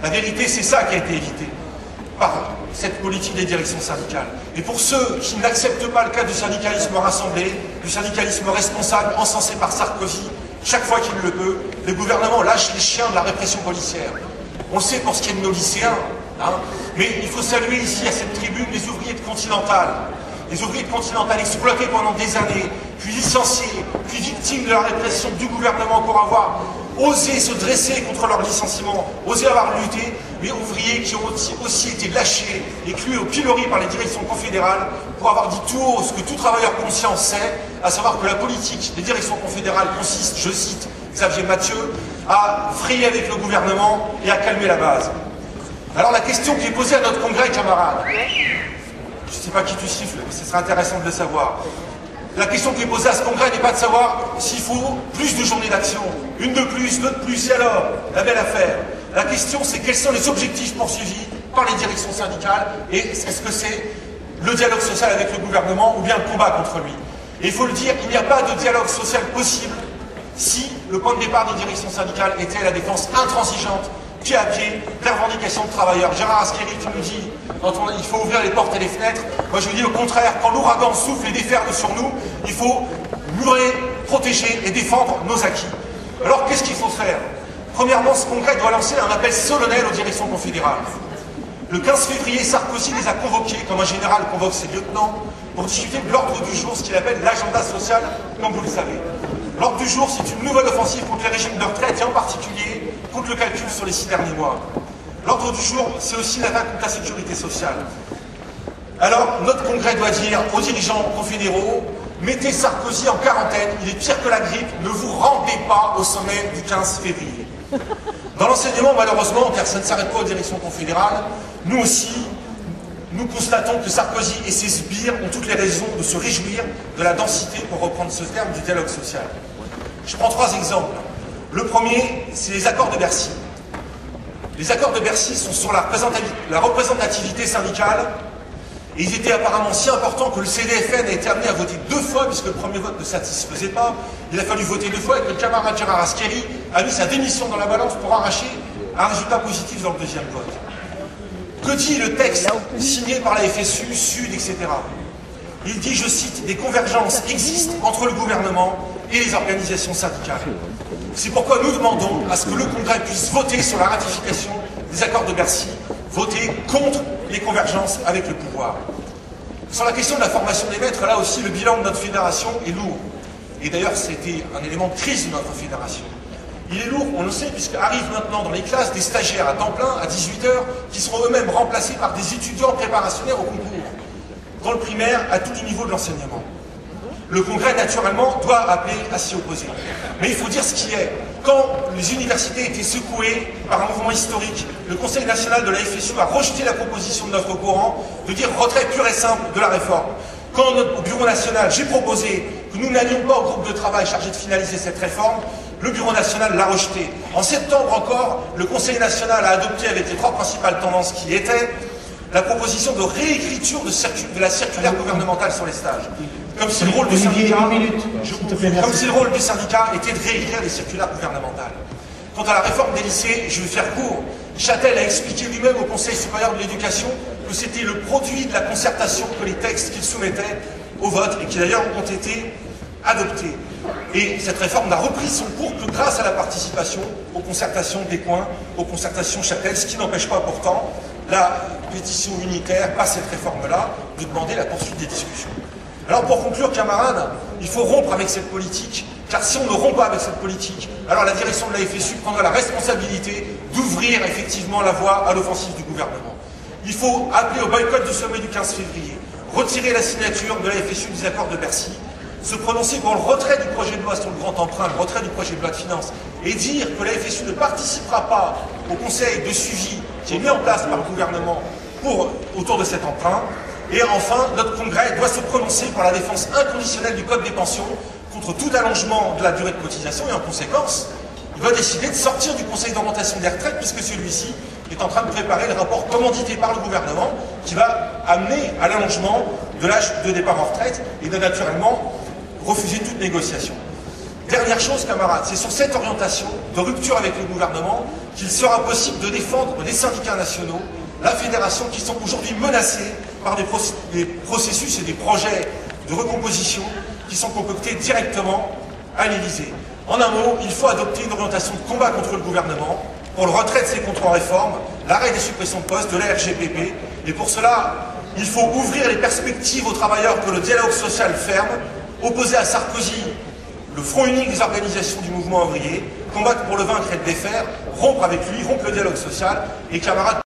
La vérité, c'est ça qui a été évité par cette politique des directions syndicales. Et pour ceux qui n'acceptent pas le cas du syndicalisme rassemblé, du syndicalisme responsable encensé par Sarkozy, chaque fois qu'il le peut, le gouvernement lâche les chiens de la répression policière. On le sait pour ce qui est de nos lycéens, hein, mais il faut saluer ici à cette tribune les ouvriers de Continental. Les ouvriers de Continental exploités pendant des années, puis licenciés, puis victimes de la répression du gouvernement pour avoir osé se dresser contre leur licenciement, osé avoir lutté, mais ouvriers qui ont aussi été lâchés et cloués au pilori par les directions confédérales pour avoir dit tout haut ce que tout travailleur conscient sait, à savoir que la politique des directions confédérales consiste, je cite Xavier Mathieu, à frayer avec le gouvernement et à calmer la base. Alors la question qui est posée à notre congrès, camarades, je ne sais pas qui tu siffles, mais ce serait intéressant de le savoir. La question qui est posée à ce congrès n'est pas de savoir s'il faut plus de journées d'action, une de plus, deux de plus, et alors, la belle affaire. La question, c'est quels sont les objectifs poursuivis par les directions syndicales, et est-ce que c'est le dialogue social avec le gouvernement ou bien le combat contre lui. Et il faut le dire, il n'y a pas de dialogue social possible si le point de départ des directions syndicales était la défense intransigeante, pied à pied, des revendications de travailleurs. Gérard Asqueri, tu nous dis, il faut ouvrir les portes et les fenêtres. Moi je vous dis au contraire, quand l'ouragan souffle et déferle sur nous, il faut murer, protéger et défendre nos acquis. Alors qu'est-ce qu'il faut faire? Premièrement, ce congrès doit lancer un appel solennel aux directions confédérales. Le 15 février, Sarkozy les a convoqués, comme un général convoque ses lieutenants, pour discuter de l'ordre du jour, ce qu'il appelle l'agenda social, comme vous le savez. L'ordre du jour, c'est une nouvelle offensive contre les régimes de retraite et en particulier contre le calcul sur les 6 derniers mois. L'ordre du jour, c'est aussi l'attaque contre la sécurité sociale. Alors, notre congrès doit dire aux dirigeants confédéraux, mettez Sarkozy en quarantaine, il est pire que la grippe, ne vous rendez pas au sommet du 15 février. Dans l'enseignement, malheureusement, car ça ne s'arrête pas aux directions confédérales, nous aussi, nous constatons que Sarkozy et ses sbires ont toutes les raisons de se réjouir de la densité, pour reprendre ce terme, du dialogue social. Je prends 3 exemples. Le premier, c'est les accords de Bercy. Les accords de Bercy sont sur la représentativité syndicale, et ils étaient apparemment si importants que le CDFN a été amené à voter 2 fois, puisque le premier vote ne satisfaisait pas. Il a fallu voter 2 fois, et que le camarade Gérard Asqueri a mis sa démission dans la balance pour arracher un résultat positif dans le deuxième vote. Que dit le texte signé par la FSU, Sud, etc. Il dit, je cite, des convergences existent entre le gouvernement et les organisations syndicales. C'est pourquoi nous demandons à ce que le Congrès puisse voter sur la ratification des accords de Bercy, voter contre les convergences avec le pouvoir. Sur la question de la formation des maîtres, là aussi, le bilan de notre fédération est lourd. Et d'ailleurs, c'était un élément de crise de notre fédération. Il est lourd, on le sait, puisqu'arrivent maintenant dans les classes des stagiaires à temps plein, à 18 h, qui seront eux-mêmes remplacés par des étudiants préparationnaires au concours, dans le primaire, à tous les niveaux de l'enseignement. Le Congrès, naturellement, doit appeler à s'y opposer. Mais il faut dire ce qui est. Quand les universités étaient secouées par un mouvement historique, le Conseil national de la FSU a rejeté la proposition de notre courant de dire retrait pur et simple de la réforme. Quand au Bureau national, j'ai proposé que nous n'allions pas au groupe de travail chargé de finaliser cette réforme, le Bureau national l'a rejeté. En septembre encore, le Conseil national a adopté avec les 3 principales tendances qui étaient la proposition de réécriture de la circulaire gouvernementale sur les stages. Comme si le rôle du syndicat, était de réécrire les circulaires gouvernementales. Quant à la réforme des lycées, je vais faire court. Châtel a expliqué lui-même au Conseil supérieur de l'éducation que c'était le produit de la concertation que les textes qu'il soumettait au vote, et qui d'ailleurs ont été adoptés. Et cette réforme n'a repris son cours que grâce à la participation aux concertations des coins, aux concertations Châtel, ce qui n'empêche pas pourtant la pétition unitaire à cette réforme-là de demander la poursuite des discussions. Alors pour conclure, camarades, il faut rompre avec cette politique, car si on ne rompt pas avec cette politique, alors la direction de la FSU prendra la responsabilité d'ouvrir effectivement la voie à l'offensive du gouvernement. Il faut appeler au boycott du sommet du 15 février, retirer la signature de la FSU des accords de Bercy, se prononcer pour le retrait du projet de loi sur le grand emprunt, le retrait du projet de loi de finances, et dire que la FSU ne participera pas au conseil de suivi qui est mis en place par le gouvernement autour de cet emprunt. Et enfin, notre congrès doit se prononcer pour la défense inconditionnelle du code des pensions contre tout allongement de la durée de cotisation, et en conséquence, il va décider de sortir du conseil d'orientation des retraites, puisque celui-ci est en train de préparer le rapport commandité par le gouvernement qui va amener à l'allongement de l'âge de départ en retraite et de naturellement refuser toute négociation. Dernière chose, camarades, c'est sur cette orientation de rupture avec le gouvernement qu'il sera possible de défendre les syndicats nationaux, la fédération, qui sont aujourd'hui menacés par des processus et des projets de recomposition qui sont concoctés directement à l'Élysée. En un mot, il faut adopter une orientation de combat contre le gouvernement pour le retrait de ses contre-réformes, l'arrêt des suppressions de postes, de la RGPP, et pour cela, il faut ouvrir les perspectives aux travailleurs que le dialogue social ferme, opposer à Sarkozy le front unique des organisations du mouvement ouvrier, combattre pour le vaincre et le défaire, rompre avec lui, rompre le dialogue social, et camarades